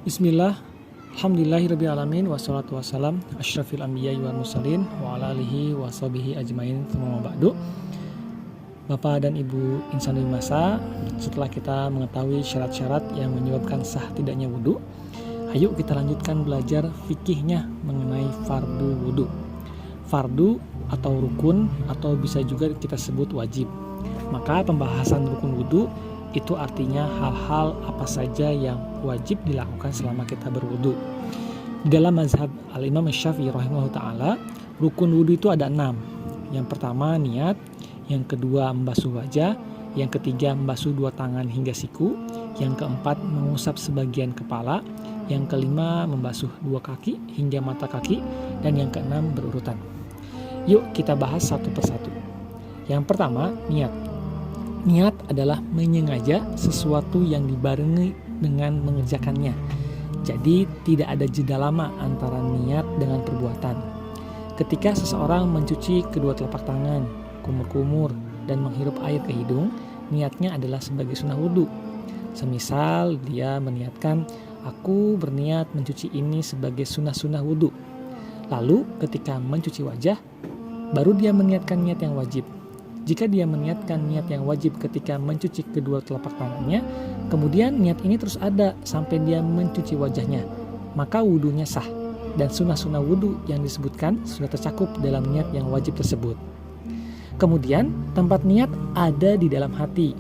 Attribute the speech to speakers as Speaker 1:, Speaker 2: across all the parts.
Speaker 1: Bismillah, alhamdulillahirrabbilalamin, wassalatu wassalam, asyrafil anbiya wal mursalin, wa ala alihi wa sahbihi ajmain, thumma ba'du. Bapak dan Ibu insan masa, setelah kita mengetahui syarat-syarat yang menyebabkan sah tidaknya wudhu, ayo kita lanjutkan belajar fikihnya mengenai fardu wudhu. Fardu atau rukun atau bisa juga kita sebut wajib. Maka pembahasan rukun wudhu itu artinya hal-hal apa saja yang wajib dilakukan selama kita berwudu. Di dalam mazhab al-Imam Syafi'i rahimahullah ta'ala, rukun wudu itu ada 6. Yang pertama niat, yang kedua membasuh wajah, yang ketiga membasuh 2 tangan hingga siku, yang keempat mengusap sebagian kepala, yang kelima membasuh 2 kaki hingga mata kaki, dan yang keenam berurutan. Yuk kita bahas satu persatu. Yang pertama, niat. Niat adalah menyengaja sesuatu yang dibarengi dengan mengerjakannya. Jadi tidak ada jeda lama antara niat dengan perbuatan. Ketika seseorang mencuci kedua telapak tangan, kumur-kumur, dan menghirup air ke hidung, niatnya adalah sebagai sunnah wudhu. Semisal dia meniatkan, aku berniat mencuci ini sebagai sunnah wudhu. Lalu ketika mencuci wajah, baru dia meniatkan niat yang wajib. Jika dia meniatkan niat yang wajib ketika mencuci kedua telapak tangannya, kemudian niat ini terus ada sampai dia mencuci wajahnya, maka wudhunya sah, dan sunnah wudhu yang disebutkan sudah tercakup dalam niat yang wajib tersebut. Kemudian tempat niat ada di dalam hati.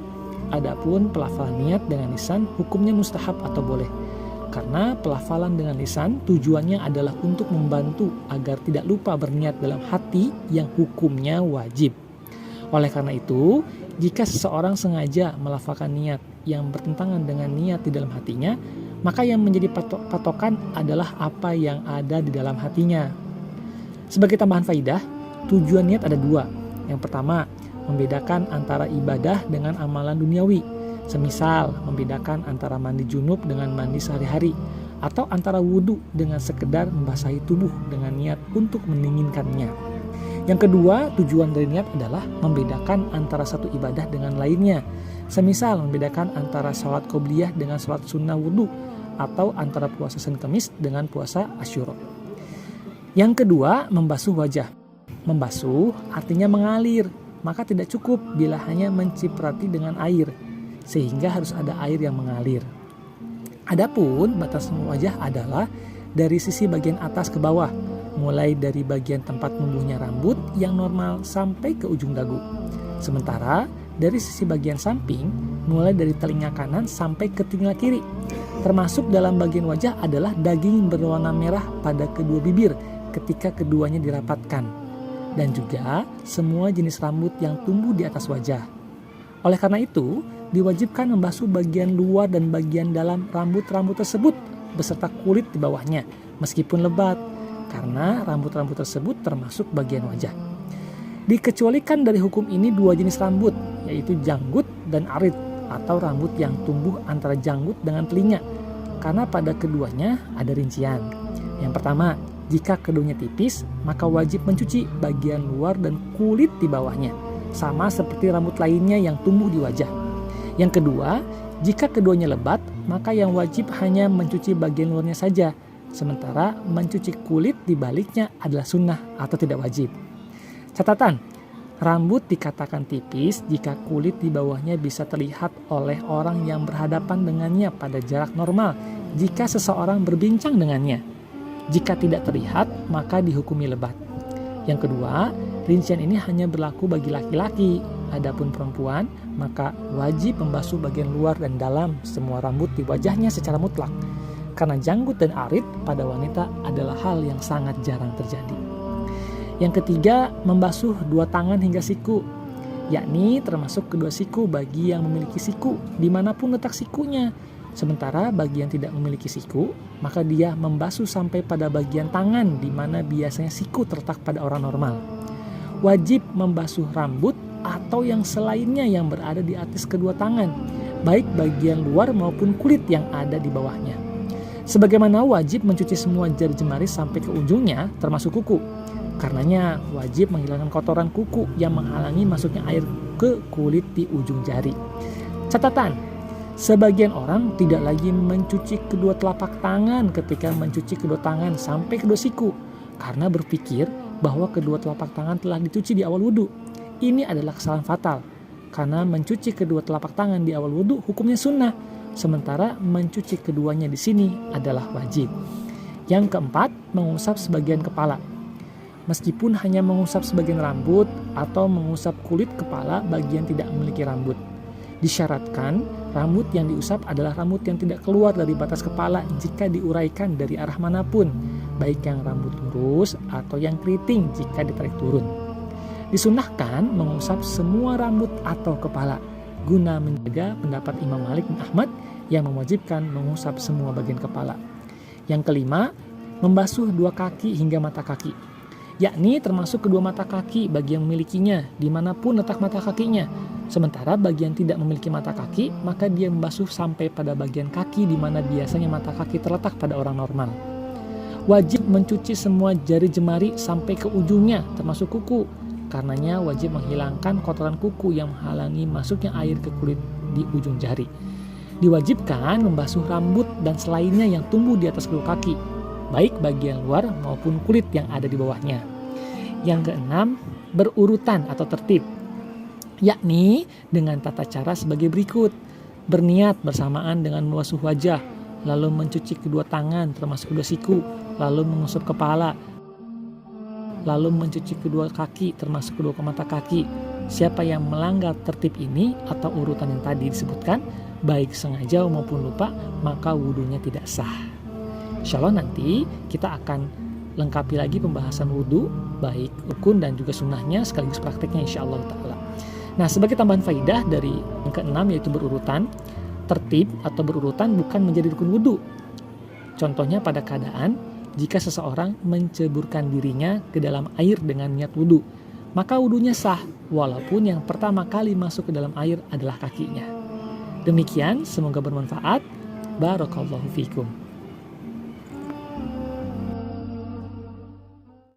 Speaker 1: Adapun pelafalan niat dengan lisan hukumnya mustahab atau boleh, karena pelafalan dengan lisan tujuannya adalah untuk membantu agar tidak lupa berniat dalam hati yang hukumnya wajib. Oleh karena itu, jika seseorang sengaja melafalkan niat yang bertentangan dengan niat di dalam hatinya, maka yang menjadi patokan adalah apa yang ada di dalam hatinya. Sebagai tambahan faidah, tujuan niat ada 2. Yang pertama, membedakan antara ibadah dengan amalan duniawi. Semisal, membedakan antara mandi junub dengan mandi sehari-hari, atau antara wudhu dengan sekedar membasahi tubuh dengan niat untuk mendinginkannya. Yang kedua, tujuan dari niat adalah membedakan antara satu ibadah dengan lainnya. Semisal membedakan antara sholat qobliyah dengan sholat sunnah wudhu, atau antara puasa Senin Kemis dengan puasa Asyura. Yang kedua, membasuh wajah. Membasuh artinya mengalir, maka tidak cukup bila hanya menciprati dengan air, sehingga harus ada air yang mengalir. Adapun batas wajah adalah dari sisi bagian atas ke bawah, mulai dari bagian tempat numbuhnya rambut yang normal sampai ke ujung dagu. Sementara dari sisi bagian samping, mulai dari telinga kanan sampai ke telinga kiri. Termasuk dalam bagian wajah adalah daging berwarna merah pada kedua bibir ketika keduanya dirapatkan. Dan juga semua jenis rambut yang tumbuh di atas wajah. Oleh karena itu, diwajibkan membasuh bagian luar dan bagian dalam rambut-rambut tersebut beserta kulit di bawahnya, meskipun lebat, karena rambut-rambut tersebut termasuk bagian wajah. Dikecualikan dari hukum ini 2 jenis rambut, yaitu janggut dan arit, atau rambut yang tumbuh antara janggut dengan telinga, karena pada keduanya ada rincian. Yang pertama, jika keduanya tipis, maka wajib mencuci bagian luar dan kulit di bawahnya, sama seperti rambut lainnya yang tumbuh di wajah. Yang kedua, jika keduanya lebat, maka yang wajib hanya mencuci bagian luarnya saja, sementara mencuci kulit di baliknya adalah sunnah atau tidak wajib. Catatan, rambut dikatakan tipis jika kulit di bawahnya bisa terlihat oleh orang yang berhadapan dengannya pada jarak normal jika seseorang berbincang dengannya. Jika tidak terlihat, maka dihukumi lebat. Yang kedua, rincian ini hanya berlaku bagi laki-laki. Adapun perempuan, maka wajib membasuh bagian luar dan dalam semua rambut di wajahnya secara mutlak. Karena janggut dan arit pada wanita adalah hal yang sangat jarang terjadi. Yang ketiga, membasuh 2 tangan hingga siku, yakni termasuk kedua siku bagi yang memiliki siku, dimanapun letak sikunya. Sementara bagi yang tidak memiliki siku, maka dia membasuh sampai pada bagian tangan di mana biasanya siku terletak pada orang normal. Wajib membasuh rambut atau yang selainnya yang berada di atas kedua tangan, baik bagian luar maupun kulit yang ada di bawahnya. Sebagaimana wajib mencuci semua jari jemari sampai ke ujungnya, termasuk kuku. Karenanya wajib menghilangkan kotoran kuku yang menghalangi masuknya air ke kulit di ujung jari. Catatan, Sebagian orang tidak lagi mencuci kedua telapak tangan ketika mencuci kedua tangan sampai kedua siku, karena berpikir bahwa kedua telapak tangan telah dicuci di awal wudhu. Ini adalah kesalahan fatal, karena mencuci kedua telapak tangan di awal wudhu hukumnya sunnah, sementara mencuci keduanya di sini adalah wajib. Yang keempat, mengusap sebagian kepala. Meskipun hanya mengusap sebagian rambut atau mengusap kulit kepala bagian tidak memiliki rambut, disyaratkan rambut yang diusap adalah rambut yang tidak keluar dari batas kepala jika diuraikan dari arah manapun, baik yang rambut lurus atau yang keriting jika ditarik turun. Disunnahkan mengusap semua rambut atau kepala, guna menjaga pendapat Imam Malik bin Ahmad yang mewajibkan mengusap semua bagian kepala. Yang kelima, membasuh dua kaki hingga mata kaki, yakni termasuk kedua mata kaki bagi yang memilikinya dimanapun letak mata kakinya. Sementara bagi yang tidak memiliki mata kaki, maka dia membasuh sampai pada bagian kaki di mana biasanya mata kaki terletak pada orang normal. Wajib mencuci semua jari jemari sampai ke ujungnya, termasuk kuku. Karenanya wajib menghilangkan kotoran kuku yang menghalangi masuknya air ke kulit di ujung jari. Diwajibkan membasuh rambut dan selainnya yang tumbuh di atas kedua kaki, baik bagian luar maupun kulit yang ada di bawahnya. Yang keenam, berurutan atau tertib, yakni dengan tata cara sebagai berikut. Berniat bersamaan dengan membasuh wajah, lalu mencuci kedua tangan termasuk kedua siku, lalu mengusap kepala, lalu mencuci kedua kaki termasuk kedua mata kaki. Siapa yang melanggar tertib ini atau urutan yang tadi disebutkan, baik sengaja maupun lupa, maka wudhunya tidak sah. Insya Allah nanti kita akan lengkapi lagi pembahasan wudhu, baik rukun dan juga sunnahnya sekaligus prakteknya insya Allah ta'ala. Nah, sebagai tambahan faidah dari yang keenam yaitu berurutan, tertib atau berurutan bukan menjadi rukun wudhu. Contohnya pada keadaan jika seseorang menceburkan dirinya ke dalam air dengan niat wudhu, maka wudhunya sah walaupun yang pertama kali masuk ke dalam air adalah kakinya. Demikian, semoga bermanfaat. Barakallahu fikum.